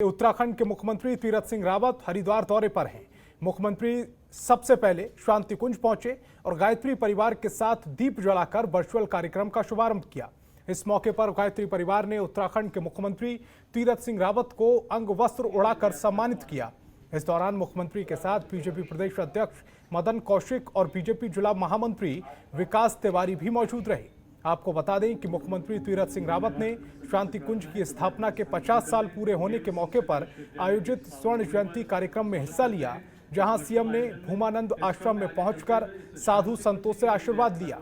उत्तराखंड के मुख्यमंत्री तीरथ सिंह रावत हरिद्वार दौरे पर हैं। मुख्यमंत्री सबसे पहले शांति कुंज पहुंचे और गायत्री परिवार के साथ दीप जलाकर वर्चुअल कार्यक्रम का शुभारंभ किया। इस मौके पर गायत्री परिवार ने उत्तराखंड के मुख्यमंत्री तीरथ सिंह रावत को अंग वस्त्र उड़ाकर सम्मानित किया। इस दौरान मुख्यमंत्री के साथ बीजेपी प्रदेश अध्यक्ष मदन कौशिक और बीजेपी जिला महामंत्री विकास तिवारी भी मौजूद रहे। आपको बता दें कि मुख्यमंत्री तीरथ सिंह रावत ने शांति कुंज की स्थापना के 50 साल पूरे होने के मौके पर आयोजित स्वर्ण जयंती कार्यक्रम में हिस्सा लिया, जहां सीएम ने भूमानंद आश्रम में पहुंचकर साधु संतों से आशीर्वाद लिया।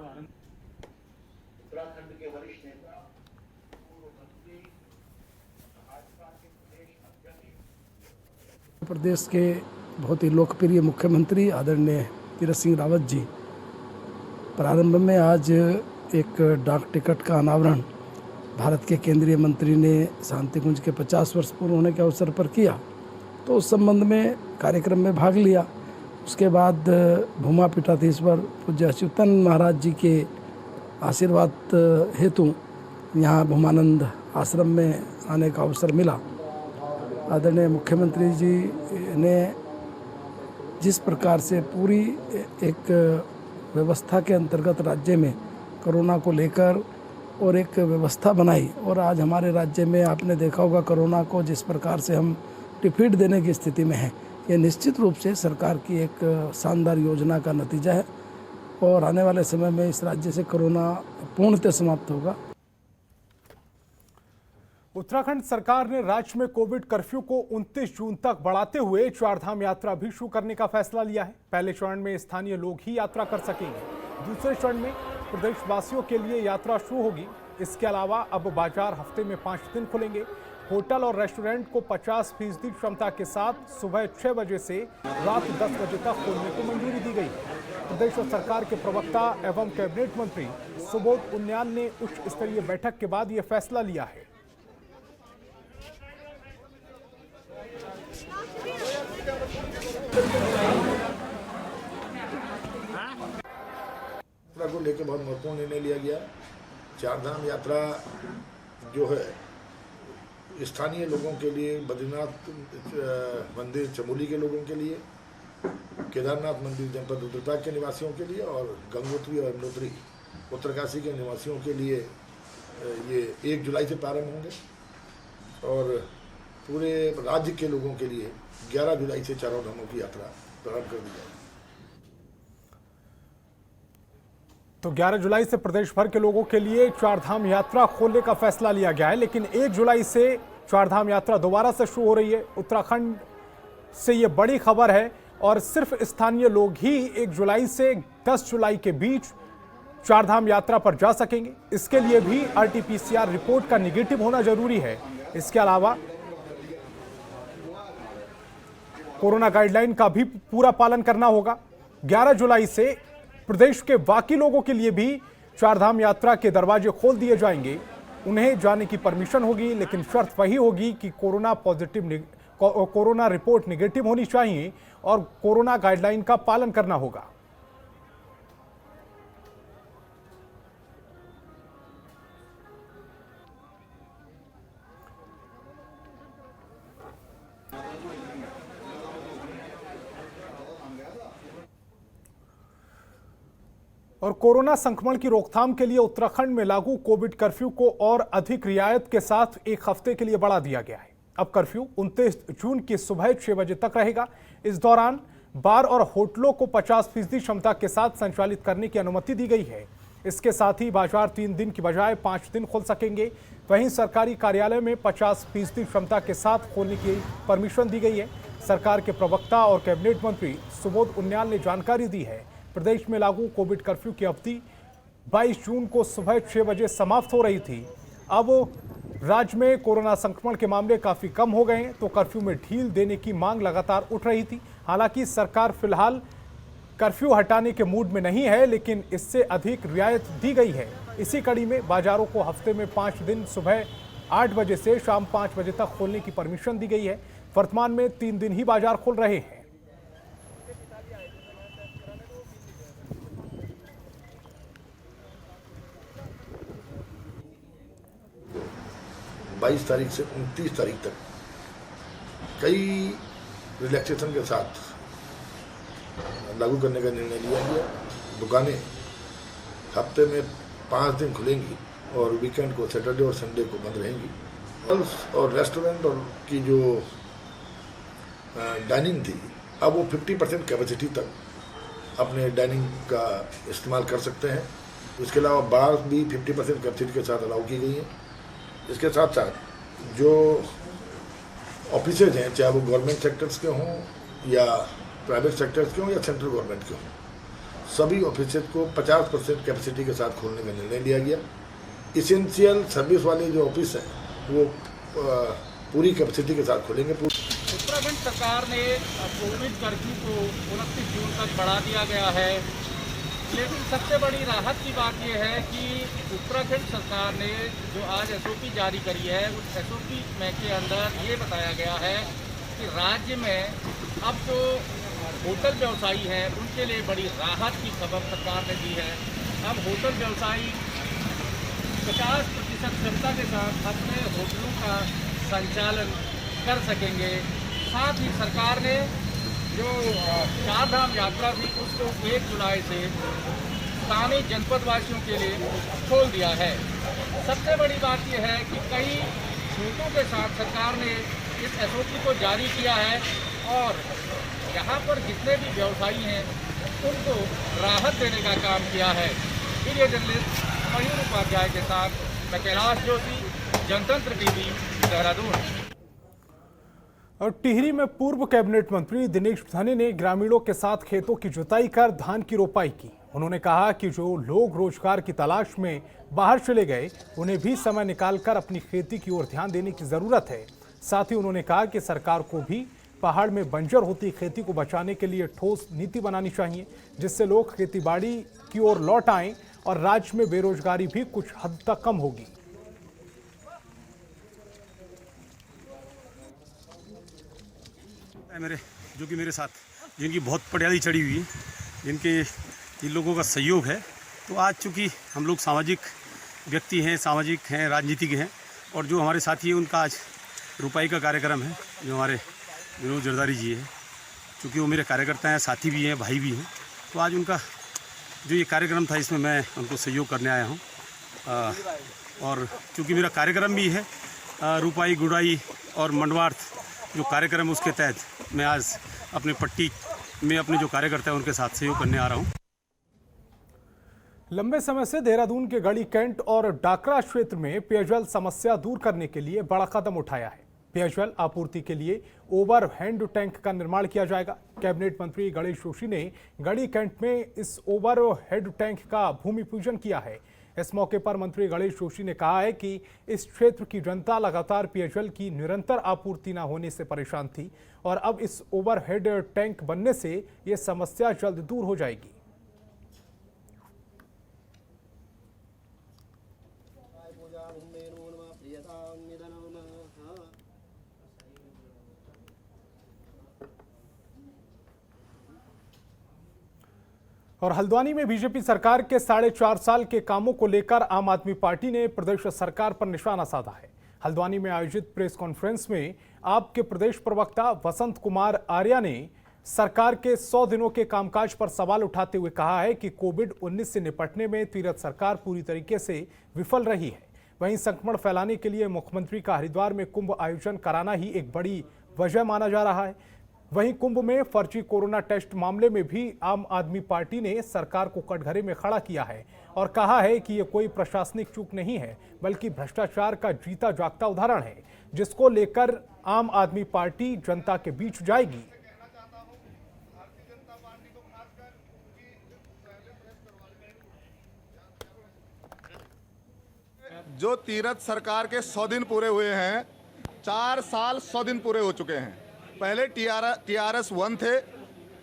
प्रदेश के बहुत ही लोकप्रिय मुख्यमंत्री आदरणीय तीरथ सिंह रावत जी प्रारंभ में आज एक डाक टिकट का अनावरण भारत के केंद्रीय मंत्री ने शांति कुंज के 50 वर्ष पूर्ण होने के अवसर पर किया, तो उस संबंध में कार्यक्रम में भाग लिया। उसके बाद भूमा पीठाधीश्वर पूज्य अच्युतन महाराज जी के आशीर्वाद हेतु यहाँ भूमानंद आश्रम में आने का अवसर मिला। आदरणीय मुख्यमंत्री जी ने जिस प्रकार से पूरी एक व्यवस्था के अंतर्गत राज्य में कोरोना को लेकर और एक व्यवस्था बनाई, और आज हमारे राज्य में आपने देखा होगा कोरोना को जिस प्रकार से हम डिफीट देने की स्थिति में हैं, ये निश्चित रूप से सरकार की एक शानदार योजना का नतीजा है और आने वाले समय में इस राज्य से कोरोना पूर्णतः समाप्त होगा। उत्तराखंड सरकार ने राज्य में कोविड कर्फ्यू को 29 जून तक बढ़ाते हुए चारधाम यात्रा भी शुरू करने का फैसला लिया है। पहले चरण में स्थानीय लोग ही यात्रा कर सकेंगे, दूसरे चरण में प्रदेशवासियों के लिए यात्रा शुरू होगी। इसके अलावा अब बाजार हफ्ते में 5 दिन खुलेंगे। होटल और रेस्टोरेंट को 50% क्षमता के साथ सुबह 6 बजे से रात 10 बजे तक खोलने को मंजूरी दी गई है। प्रदेश सरकार के प्रवक्ता एवं कैबिनेट मंत्री सुबोध उनियाल ने उच्च स्तरीय बैठक के बाद यह फैसला लिया है। को लेकर बहुत महत्वपूर्ण निर्णय लिया गया। चारधाम यात्रा जो है स्थानीय लोगों के लिए, बद्रीनाथ मंदिर चमोली के लोगों के लिए, केदारनाथ मंदिर जनपद रुद्रप्रयाग के निवासियों के लिए और गंगोत्री और यमुनोत्री उत्तरकाशी के निवासियों के लिए ये 1 जुलाई से प्रारंभ होंगे और पूरे राज्य के लोगों के लिए 11 जुलाई से चारों धामों की यात्रा प्रारंभ कर दी जाएगी। तो 11 जुलाई से प्रदेश भर के लोगों के लिए चारधाम यात्रा खोलने का फैसला लिया गया है, लेकिन 1 जुलाई से चारधाम यात्रा दोबारा से शुरू हो रही है। उत्तराखंड से ये बड़ी खबर है और सिर्फ स्थानीय लोग ही 1 जुलाई से 10 जुलाई के बीच चारधाम यात्रा पर जा सकेंगे। इसके लिए भी RT-PCR रिपोर्ट का निगेटिव होना जरूरी है। इसके अलावा कोरोना गाइडलाइन का भी पूरा पालन करना होगा। 11 जुलाई से प्रदेश के बाकी लोगों के लिए भी चारधाम यात्रा के दरवाजे खोल दिए जाएंगे। उन्हें जाने की परमिशन होगी, लेकिन शर्त वही होगी कि कोरोना रिपोर्ट निगेटिव होनी चाहिए और कोरोना गाइडलाइन का पालन करना होगा। और कोरोना संक्रमण की रोकथाम के लिए उत्तराखंड में लागू कोविड कर्फ्यू को और अधिक रियायत के साथ 1 हफ्ते के लिए बढ़ा दिया गया है। अब कर्फ्यू 29 जून की सुबह 6 बजे तक रहेगा। इस दौरान बार और होटलों को 50% क्षमता के साथ संचालित करने की अनुमति दी गई है। इसके साथ ही बाजार 3 दिन की बजाय 5 दिन खोल सकेंगे। वहीं सरकारी कार्यालय में 50% क्षमता के साथ खोलने की परमिशन दी गई है। सरकार के प्रवक्ता और कैबिनेट मंत्री सुबोध उनियाल ने जानकारी दी है। प्रदेश में लागू कोविड कर्फ्यू की अवधि 22 जून को सुबह 6 बजे समाप्त हो रही थी। अब राज्य में कोरोना संक्रमण के मामले काफी कम हो गए हैं, तो कर्फ्यू में ढील देने की मांग लगातार उठ रही थी। हालांकि सरकार फिलहाल कर्फ्यू हटाने के मूड में नहीं है, लेकिन इससे अधिक रियायत दी गई है। इसी कड़ी में बाजारों को हफ्ते में 5 दिन सुबह 8 बजे से शाम 5 बजे तक खोलने की परमिशन दी गई है। वर्तमान में 3 दिन ही बाजार खुल रहे हैं। 22 तारीख से 29 तारीख तक कई रिलैक्सेशन के साथ लागू करने का निर्णय लिया गया। दुकानें हफ्ते में 5 दिन खुलेंगी और वीकेंड को सैटरडे और संडे को बंद रहेंगी। और रेस्टोरेंट और की जो डाइनिंग थी, अब वो 50% कैपेसिटी तक अपने डाइनिंग का इस्तेमाल कर सकते हैं। इसके अलावा बार भी 50% कैपेसिटी के साथ अलाउ की गई हैं। इसके साथ साथ जो ऑफिसेज हैं, चाहे वो गवर्नमेंट सेक्टर्स के हों या प्राइवेट सेक्टर्स के हों या सेंट्रल गवर्नमेंट के हों, सभी ऑफिसेज को 50% कैपेसिटी के साथ खोलने का निर्णय लिया गया। इसेंशियल सर्विस वाले जो ऑफिस हैं वो पूरी कैपेसिटी के साथ खोलेंगे। उत्तराखंड सरकार ने कोविड कर्फ्यू को 29 जून तक बढ़ा दिया गया है, लेकिन सबसे बड़ी राहत की बात यह है कि उत्तराखंड सरकार ने जो आज एसओपी जारी करी है, उस एसओपी में के अंदर ये बताया गया है कि राज्य में अब जो होटल व्यवसायी हैं उनके लिए बड़ी राहत की खबर सरकार ने दी है। अब होटल व्यवसायी 50% क्षमता के साथ अपने होटलों का संचालन कर सकेंगे। साथ ही सरकार ने जो 4 धाम यात्रा थी उसको 1 जुलाई से स्थानीय जनपदवासियों के लिए खोल दिया है। सबसे बड़ी बात यह है कि कई छूटों के साथ सरकार ने इस एसओपी को जारी किया है और यहाँ पर जितने भी व्यवसायी हैं उनको राहत देने का काम किया है। वीडियो जर्नलिस्ट मयूर उपाध्याय के साथ मैं कैलाश जोशी, जनतंत्र टीवी, देहरादून। और टिहरी में पूर्व कैबिनेट मंत्री दिनेश धने ने ग्रामीणों के साथ खेतों की जुताई कर धान की रोपाई की। उन्होंने कहा कि जो लोग रोजगार की तलाश में बाहर चले गए, उन्हें भी समय निकालकर अपनी खेती की ओर ध्यान देने की जरूरत है। साथ ही उन्होंने कहा कि सरकार को भी पहाड़ में बंजर होती खेती को बचाने के लिए ठोस नीति बनानी चाहिए, जिससे लोग खेतीबाड़ी की ओर लौट आएं और राज्य में बेरोजगारी भी कुछ हद तक कम होगी। जो कि मेरे साथ जिनकी बहुत पटियाली चढ़ी हुई है, जिनके इन लोगों का सहयोग है, तो आज चूँकि हम लोग सामाजिक व्यक्ति हैं, सामाजिक हैं, राजनीतिक हैं, और जो हमारे साथी हैं उनका आज रुपाई का कार्यक्रम है। जो हमारे विनोद जरदारी जी है, चूँकि वो मेरे कार्यकर्ता हैं, साथी भी हैं, भाई भी हैं, तो आज उनका जो ये कार्यक्रम था इसमें मैं उनको सहयोग करने आया हूँ। और चूँकि मेरा कार्यक्रम भी है रुपाई, गुड़ाई और मंडवार्थ जो कार्यक्रम, उसके तहत मैं आज अपने पट्टी में अपने जो कार्यकर्ता हैं उनके साथ सहयोग करने आ रहा हूँ। लंबे समय से देहरादून के गढ़ी कैंट और डाकरा क्षेत्र में पेयजल समस्या दूर करने के लिए बड़ा कदम उठाया है। पेयजल आपूर्ति के लिए ओवर हैंड टैंक का निर्माण किया जाएगा। कैबिनेट मंत्री गणेश जोशी ने गढ़ी कैंट में इस ओवर हेड टैंक का भूमि पूजन किया है। इस मौके पर मंत्री गणेश जोशी ने कहा है कि इस क्षेत्र की जनता लगातार पेयजल की निरंतर आपूर्ति न होने से परेशान थी और अब इस ओवरहेड टैंक बनने से ये समस्या जल्द दूर हो जाएगी। और हल्द्वानी में बीजेपी सरकार के 4.5 साल के कामों को लेकर आम आदमी पार्टी ने प्रदेश सरकार पर निशाना साधा है। हल्द्वानी में आयोजित प्रेस कॉन्फ्रेंस में आप के प्रदेश प्रवक्ता वसंत कुमार आर्या ने सरकार के 100 दिनों के कामकाज पर सवाल उठाते हुए कहा है कि कोविड-19 से निपटने में तीरथ सरकार पूरी तरीके से विफल रही है। वहीं संक्रमण फैलाने के लिए मुख्यमंत्री का हरिद्वार में कुंभ आयोजन कराना ही एक बड़ी वजह माना जा रहा है। वहीं कुंभ में फर्जी कोरोना टेस्ट मामले में भी आम आदमी पार्टी ने सरकार को कटघरे में खड़ा किया है और कहा है कि ये कोई प्रशासनिक चूक नहीं है, बल्कि भ्रष्टाचार का जीता जागता उदाहरण है, जिसको लेकर आम आदमी पार्टी जनता के बीच जाएगी। जो तीरथ सरकार के 100 दिन पूरे हुए हैं, 4 साल 100 दिन पूरे हो चुके हैं। पहले TRS 1 थे,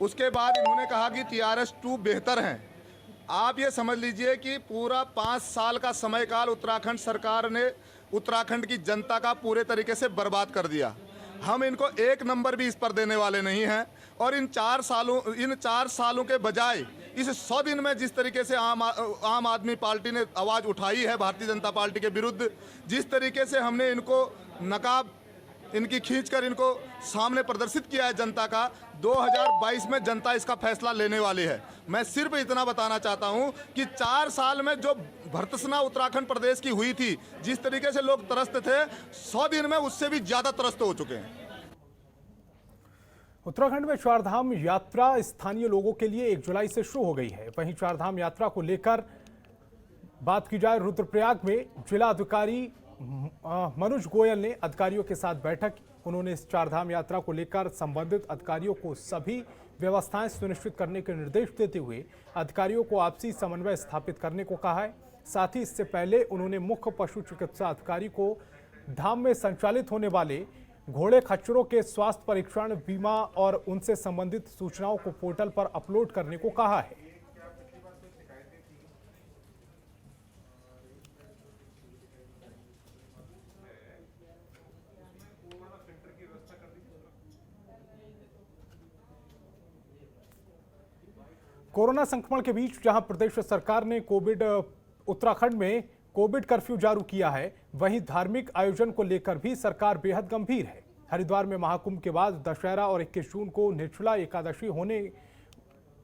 उसके बाद इन्होंने कहा कि TRS 2 बेहतर हैं। आप ये समझ लीजिए कि पूरा 5 साल का समय काल उत्तराखंड सरकार ने उत्तराखंड की जनता का पूरे तरीके से बर्बाद कर दिया। हम इनको 1 नंबर भी इस पर देने वाले नहीं हैं। और इन 4 सालों के बजाय इस 100 दिन में जिस तरीके से आम आदमी पार्टी ने आवाज़ उठाई है भारतीय जनता पार्टी के विरुद्ध, जिस तरीके से हमने इनको नकाब इनकी खींचकर इनको सामने प्रदर्शित किया है जनता का। 2022 में जनता इसका फैसला लेने वाली है। मैं सिर्फ इतना बताना चाहता हूं कि 4 साल में जो भर्त्सना उत्तराखंड प्रदेश की हुई थी, जिस तरीके से लोग त्रस्त थे, 100 दिन में उससे भी ज्यादा त्रस्त हो चुके हैं। उत्तराखंड में चारधाम यात्रा स्थानीय लोगों के लिए 1 जुलाई से शुरू हो गई है। वहीं चारधाम यात्रा को लेकर बात की जाए, रुद्रप्रयाग में जिला अधिकारी मनोज गोयल ने अधिकारियों के साथ बैठक की। उन्होंने इस चारधाम यात्रा को लेकर संबंधित अधिकारियों को सभी व्यवस्थाएं सुनिश्चित करने के निर्देश देते हुए अधिकारियों को आपसी समन्वय स्थापित करने को कहा है। साथ ही इससे पहले उन्होंने मुख्य पशु चिकित्सा अधिकारी को धाम में संचालित होने वाले घोड़े खच्चरों के स्वास्थ्य परीक्षण, बीमा और उनसे संबंधित सूचनाओं को पोर्टल पर अपलोड करने को कहा है। कोरोना संक्रमण के बीच जहां प्रदेश सरकार ने उत्तराखंड में कोविड कर्फ्यू जारी किया है, वहीं धार्मिक आयोजन को लेकर भी सरकार बेहद गंभीर है। हरिद्वार में महाकुंभ के बाद दशहरा और 21 जून को निर्जला एकादशी होने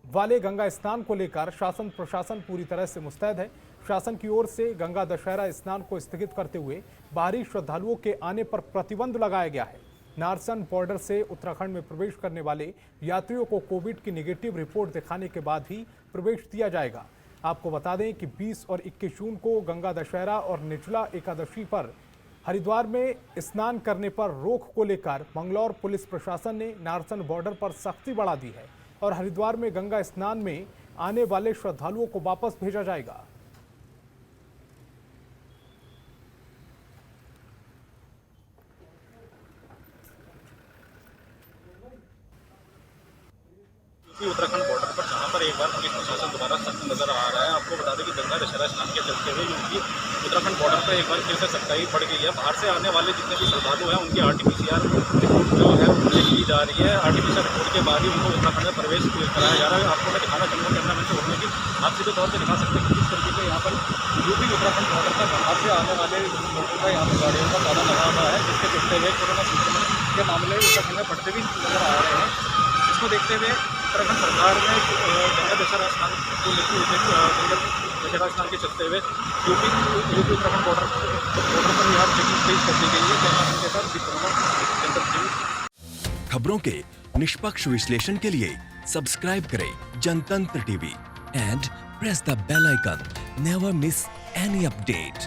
वाले गंगा स्नान को लेकर शासन प्रशासन पूरी तरह से मुस्तैद है। शासन की ओर से गंगा दशहरा स्नान को स्थगित करते हुए बाहरी श्रद्धालुओं के आने पर प्रतिबंध लगाया गया है। नारसन बॉर्डर से उत्तराखंड में प्रवेश करने वाले यात्रियों को कोविड की नेगेटिव रिपोर्ट दिखाने के बाद ही प्रवेश दिया जाएगा। आपको बता दें कि 20 और 21 जून को गंगा दशहरा और निर्जला एकादशी पर हरिद्वार में स्नान करने पर रोक को लेकर मंगलौर पुलिस प्रशासन ने नारसन बॉर्डर पर सख्ती बढ़ा दी है और हरिद्वार में गंगा स्नान में आने वाले श्रद्धालुओं को वापस भेजा जाएगा। उत्तराखंड बॉर्डर पर जहां पर एक बार पुलिस प्रशासन दोबारा सख्त नजर आ रहा है। आपको बता दें कि गंगा दशहरा स्नान के चलते हुए यूपी उत्तराखंड बॉर्डर पर एक बार फिर से सख्ताई बढ़ गई है। बाहर से आने वाले जितने भी श्रद्धालु हैं उनकी RT-PCR रिपोर्ट जो है उनसे की जा रही है। RT-PCR रिपोर्ट के बाद ही उनको उत्तराखंड में प्रवेश कराया जा रहा है। आपको मैं दिखाना चाहूँगा कैमरा मैन से होने की, आप सीधे तौर पर दिखा सकते हैं कि किस तरीके से यहाँ पर यूपी उत्तराखंड बॉर्डर पर बाहर से आने वाले लोगों का यहाँ पर गाड़ियों का ताला लगा हुआ है, जिसके देखते हुए कोरोना संक्रमण के मामले उत्तराखंड में बढ़ते भी नजर आ रहे हैं। इसको देखते हुए उत्तराखंड सरकार ने गंगा दशहरा स्नान को लेकर गंगा दशहरा स्नान के चलते हुए यूपी उत्तराखंड बॉर्डर पर यहाँ चेकिंग तेज कर दी गई है। कैमरा के साथ खबरों के निष्पक्ष विश्लेषण के लिए सब्सक्राइब करें Janatantra TV and press the bell icon. Never miss any update.